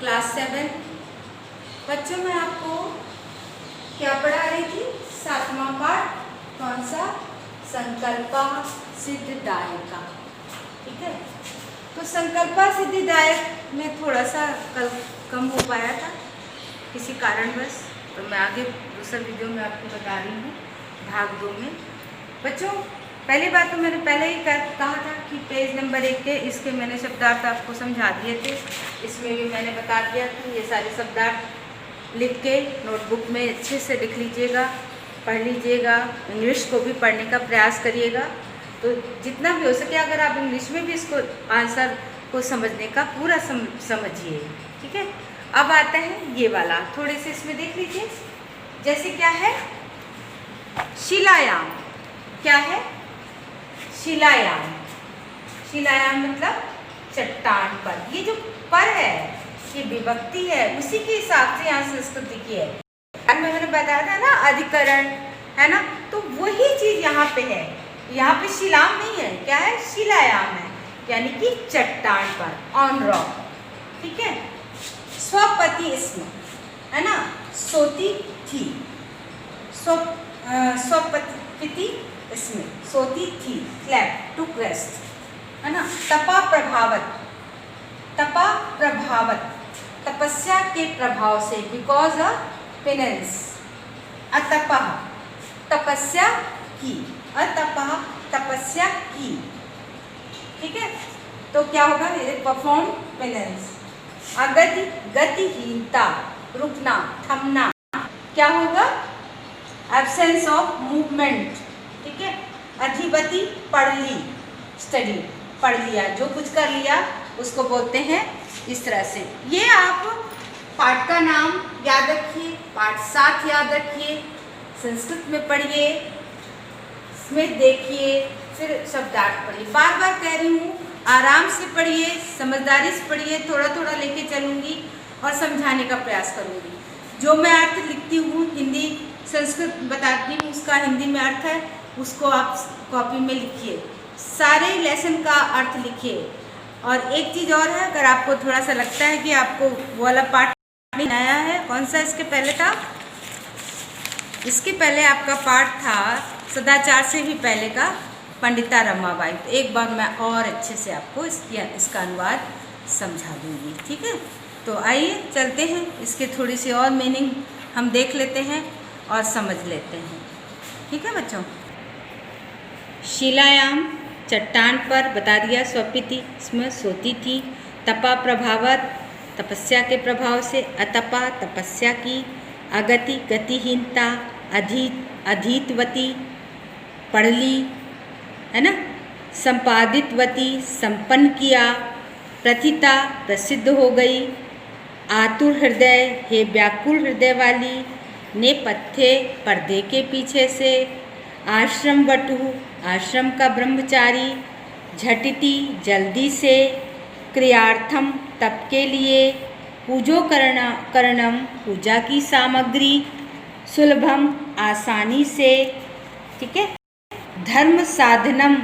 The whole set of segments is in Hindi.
क्लास 7। बच्चों मैं आपको क्या पढ़ा रही थी? 7वां पाठ। कौन सा? संकल्पा सिद्धिदायका। ठीक है, तो संकल्पा सिद्धिदायक में थोड़ा सा कल कम हो पाया था किसी कारणवश, तो मैं आगे दूसरा वीडियो में आपको बता रही हूँ भाग 2 में। बच्चों पहली बात तो मैंने पहले ही कहा था कि पेज नंबर 1 के इसके मैंने शब्दार्थ आपको समझा दिए थे। इसमें भी मैंने बता दिया कि ये सारे शब्दार्थ लिख के नोटबुक में अच्छे से लिख लीजिएगा, पढ़ लीजिएगा। इंग्लिश को भी पढ़ने का प्रयास करिएगा, तो जितना भी हो सके अगर आप इंग्लिश में भी इसको आंसर को समझने का पूरा समझिए। ठीक है, अब आता है ये वाला, थोड़े से इसमें देख लीजिए। जैसे क्या है? शिलायाम। क्या है? शिलायाम। शिलायाम मतलब चट्टान पर। ये जो पर है ये विभक्ति है, उसी के हिसाब से यहाँ संस्कृति की है। मैंने बताया था ना अधिकरण है ना, तो वही चीज यहाँ पे है। यहाँ पे शिलाम नहीं है, क्या है? शिलायाम है, यानी कि चट्टान पर, ऑन रॉक। ठीक है, स्वपति इसमें है ना, सोती थी। स्वपति इसमें सोती थी, क्लैप टू क्रेस्ट है ना। तपा प्रभावत। तपा प्रभावत तपस्या के प्रभाव से, बिकॉज ऑफ पेनेंस। अतपः तपस्या की, अतपः तपस्या की। ठीक है, तो क्या होगा? Perform penance. अगति गतिहीनता, रुकना, थमना। क्या होगा? Absence of movement. ठीक है, अधिपति पढ़ ली, स्टडी, पढ़ लिया, जो कुछ कर लिया उसको बोलते हैं इस तरह से। ये आप पाठ का नाम याद रखिए, पाठ 7 याद रखिए, संस्कृत में पढ़िए, इसमें देखिए, फिर शब्दार्थ पढ़िए। बार बार कह रही हूँ, आराम से पढ़िए, समझदारी से पढ़िए, थोड़ा थोड़ा लेके चलूँगी और समझाने का प्रयास करूँगी। जो मैं अर्थ लिखती हूँ, हिंदी संस्कृत बताती हूँ, उसका हिंदी में अर्थ है, उसको आप कॉपी में लिखिए, सारे लेसन का अर्थ लिखिए। और एक चीज़ और है, अगर आपको थोड़ा सा लगता है कि आपको वो वाला पाठ नहीं आया है, कौन सा इसके पहले था? इसके पहले आपका पाठ था सदाचार से भी पहले का, पंडिता रमाबाई। तो एक बार मैं और अच्छे से आपको इसका अनुवाद समझा दूँगी। ठीक है, तो आइए चलते हैं, इसके थोड़ी सी और मीनिंग हम देख लेते हैं और समझ लेते हैं। ठीक है बच्चों, शिलायाम चट्टान पर बता दिया, स्वपिति इसमें सोती थी, तपा प्रभावत तपस्या के प्रभाव से, अतपा तपस्या की, अगति गतिहीनता, अधीतवती पढ़ ली है ना, संपादितवती संपन्न किया, प्रथिता प्रसिद्ध हो गई, आतुर हृदय हे व्याकुल हृदय वाली, नेपथ्य पर्दे के पीछे से, आश्रम वटु आश्रम का ब्रह्मचारी, झटिति जल्दी से, क्रियार्थम तप के लिए, पूजो करणम पूजा की सामग्री, सुलभम आसानी से। ठीक है, धर्म साधनम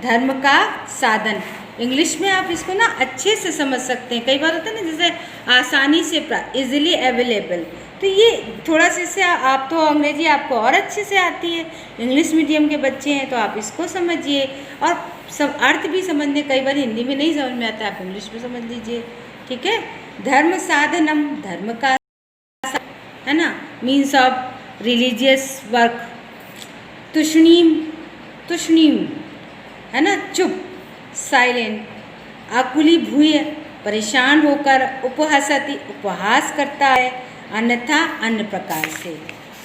धर्म का साधन। इंग्लिश में आप इसको ना अच्छे से समझ सकते हैं। कई बार होता है ना, जैसे आसानी से, इजीली अवेलेबल, तो ये थोड़ा सा इससे आप तो अंग्रेजी आपको और अच्छे से आती है, इंग्लिश मीडियम के बच्चे हैं तो आप इसको समझिए, और सब अर्थ भी समझने कई बार हिंदी में नहीं समझ में आता, आप इंग्लिश में समझ लीजिए। ठीक है, धर्म साधनम धर्म का है ना, मीन्स ऑफ रिलीजियस वर्क। तुष्णीम तुष्णीम है ना, चुप, साइलेंट। आकुली भूय परेशान होकर, उपहासति उपहास करता है, अन्यथा अन्य प्रकार से।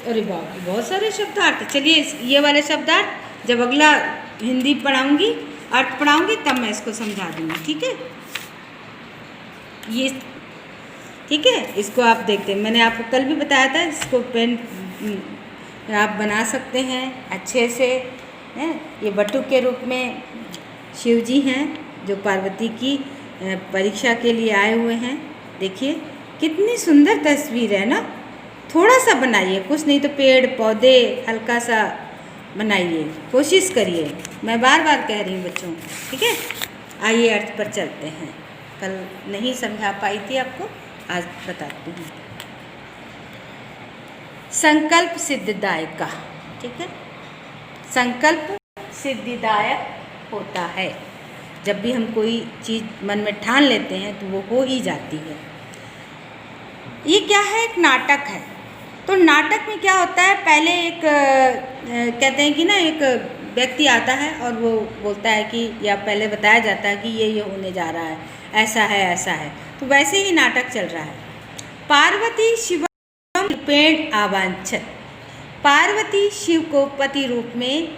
अरे बाप रे, बहुत सारे शब्दार्थ। चलिए ये वाले शब्दार्थ जब अगला हिंदी पढ़ाऊंगी, अर्थ पढ़ाऊंगी, तब मैं इसको समझा दूंगी। ठीक है, ये ठीक है, इसको आप देखते हैं, मैंने आपको कल भी बताया था, इसको पेन आप बना सकते हैं अच्छे से। हैं, ये बटुक के रूप में शिव जी हैं जो पार्वती की परीक्षा के लिए आए हुए हैं। देखिए कितनी सुंदर तस्वीर है ना। थोड़ा सा बनाइए, कुछ नहीं तो पेड़ पौधे हल्का सा बनाइए, कोशिश करिए, मैं बार बार कह रही हूँ बच्चों। ठीक है, आइए अर्थ पर चलते हैं। कल नहीं समझा पाई थी आपको, आज बताती हूँ। संकल्प सिद्धिदायक का, ठीक है, संकल्प सिद्धिदायक होता है। जब भी हम कोई चीज़ मन में ठान लेते हैं तो वो हो ही जाती है। ये क्या है, एक नाटक है। तो नाटक में क्या होता है, पहले एक कहते हैं कि ना, एक व्यक्ति आता है और वो बोलता है कि, या पहले बताया जाता है कि ये होने जा रहा है, ऐसा है ऐसा है। तो वैसे ही नाटक चल रहा है। पार्वती शिवम रूपेण आवांछत, पार्वती शिव को पति रूप में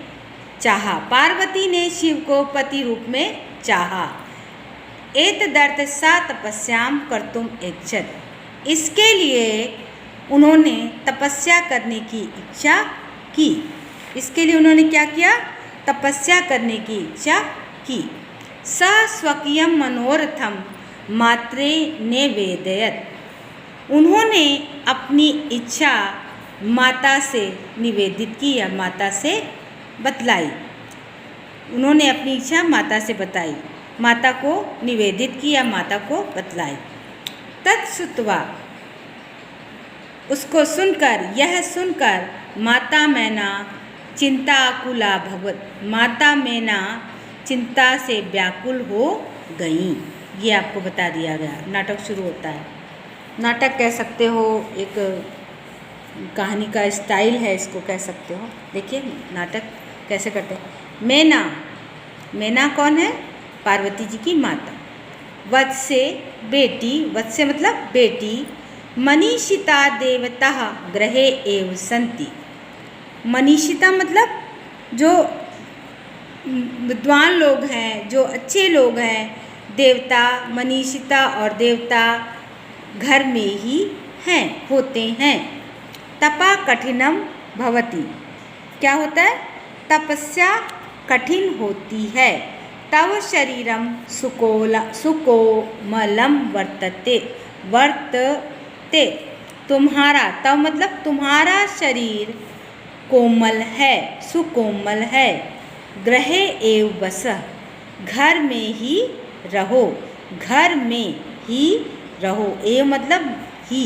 चाहा, पार्वती ने शिव को पति रूप में चाहा। एतदर्थ सा तपस्याम कर्तुम इच्छत, इसके लिए उन्होंने तपस्या करने की इच्छा की। इसके लिए उन्होंने क्या किया, तपस्या करने की इच्छा की। स स्वकीयम मनोरथम मात्रे निवेदयत, उन्होंने अपनी इच्छा माता से निवेदित की या माता से बतलाई। उन्होंने अपनी इच्छा माता से बताई, माता को निवेदित की या माता को बतलाई। तत्सुत्वा, उसको सुनकर, यह सुनकर माता मैना चिंताकुला भवत, माता मैना चिंता से व्याकुल हो गईं। ये आपको बता दिया गया। नाटक शुरू होता है। नाटक कह सकते हो, एक कहानी का स्टाइल है, इसको कह सकते हो। देखिए नाटक कैसे करते हैं। मैना, मैना कौन है, पार्वती जी की माता। वत्से, बेटी, वत्से मतलब बेटी। मनीषिता देवता ग्रहे एव सन्ति, मनीषिता मतलब जो विद्वान लोग हैं, जो अच्छे लोग हैं, देवता, मनीषिता और देवता घर में ही हैं, होते हैं। तपा कठिनम भवति, क्या होता है, तपस्या कठिन होती है। तव शरीरम सुकोमलम वर्तते, वर्तते, तुम्हारा, तव मतलब तुम्हारा शरीर कोमल है, सुकोमल है। ग्रहे एव बस, घर में ही रहो, घर में ही रहो। एव मतलब ही,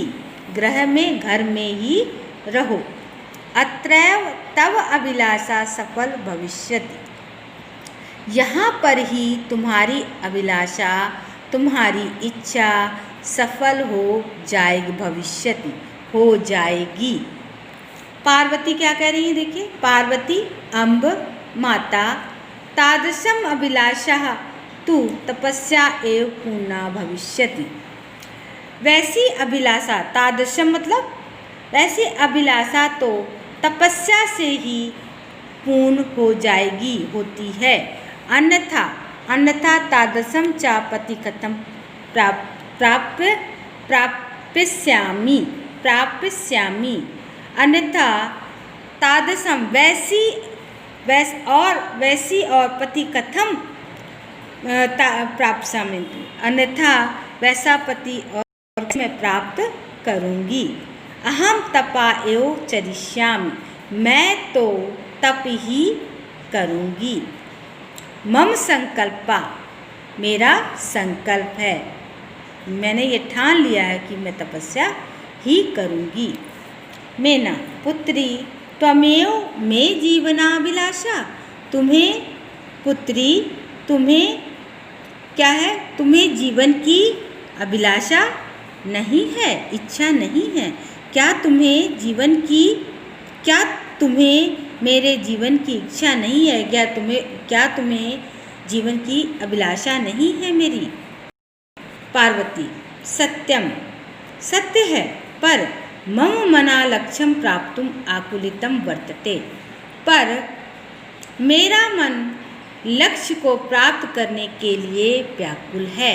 ग्रह में, घर में ही रहो। अत्रैव तव अभिलाषा सफल भविष्यति, यहाँ पर ही तुम्हारी अभिलाषा, तुम्हारी इच्छा सफल हो जाएगी, भविष्यति हो जाएगी। पार्वती क्या कह रही है, देखिए, पार्वती अम्ब माता, तादृशम अभिलाषा तु तपस्या एव पूर्णा भविष्यति, वैसी अभिलाषा, तादृशम मतलब वैसी अभिलाषा तो तपस्या से ही पूर्ण हो जाएगी, होती है। अन्यथा, अन्यथा तादृशम चा पति कथम प्राप्स्यामि, प्राप्स्यामि, अन्यथा तादृशम वैसी, वैसी और पति कथम प्राप्स्यामि, अन्यथा वैसा पति और मैं प्राप्त करूँगी। अहम तपा एव चरिष्यामि, मैं तो तप ही करूँगी। मम संकल्पा, मेरा संकल्प है, मैंने ये ठान लिया है कि मैं तपस्या ही करूँगी। मैना पुत्री त्वमेव मे जीवनाभिलाषा, तुम्हें पुत्री, तुम्हें क्या है, तुम्हें जीवन की अभिलाषा नहीं है, इच्छा नहीं है। क्या तुम्हें जीवन की, क्या तुम्हें मेरे जीवन की इच्छा नहीं है, क्या तुम्हें जीवन की अभिलाषा नहीं है मेरी। पार्वती सत्यम, सत्य है, पर मम मना लक्ष्यम प्राप्तुम आकुलितम वर्तते, पर मेरा मन लक्ष्य को प्राप्त करने के लिए व्याकुल है।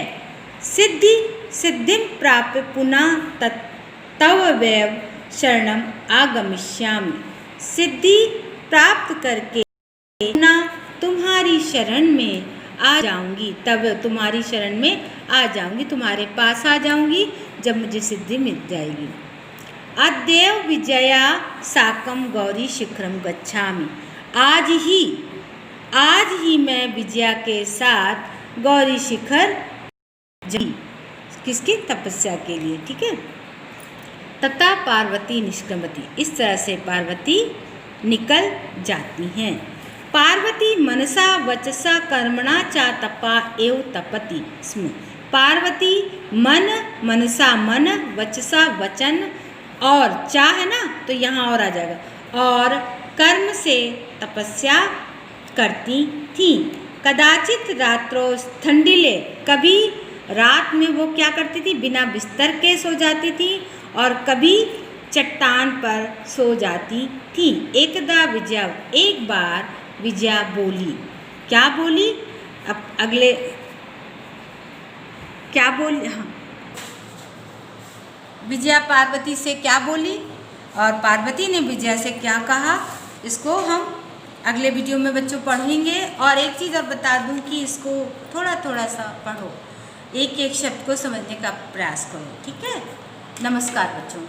सिद्धिं प्राप्य पुनः तव वैव शरणम आगमिष्यामि, सिद्धि प्राप्त करके पुनः तुम्हारी शरण में आ जाऊंगी, तब तुम्हारी शरण में आ जाऊंगी, तुम्हारे पास आ जाऊंगी जब मुझे सिद्धि मिल जाएगी। अद्यैव विजया साकम गौरी शिखरम गच्छामि, आज ही मैं विजया के साथ गौरी शिखर किसकी? तपस्या के लिए। ठीक है। तथा पार्वती निष्क्रमति, इस तरह से पार्वती निकल जाती हैं। पार्वती मनसा वचसा कर्मणा चा तपा एव तपति स्म। पार्वती मन, मनसा मन, वचसा वचन और चा है ना, तो यहाँ और आ जाएगा, और कर्म से तपस्या करती थी। कदाचित रात्रो ठंडिले, कभी रात में वो क्या करती थी? बिना बिस्तर के सो जाती थी और कभी चट्टान पर सो जाती थी। एकदा विजया, एक बार विजया बोली। क्या बोली? अब अगले क्या बोली? हाँ, विजया पार्वती से क्या बोली और पार्वती ने विजया से क्या कहा, इसको हम अगले वीडियो में बच्चों पढ़ेंगे। और एक चीज़ और बता दूं कि इसको थोड़ा थोड़ा सा पढ़ो, एक एक शब्द को समझने का प्रयास करो। ठीक है। नमस्कार बच्चों।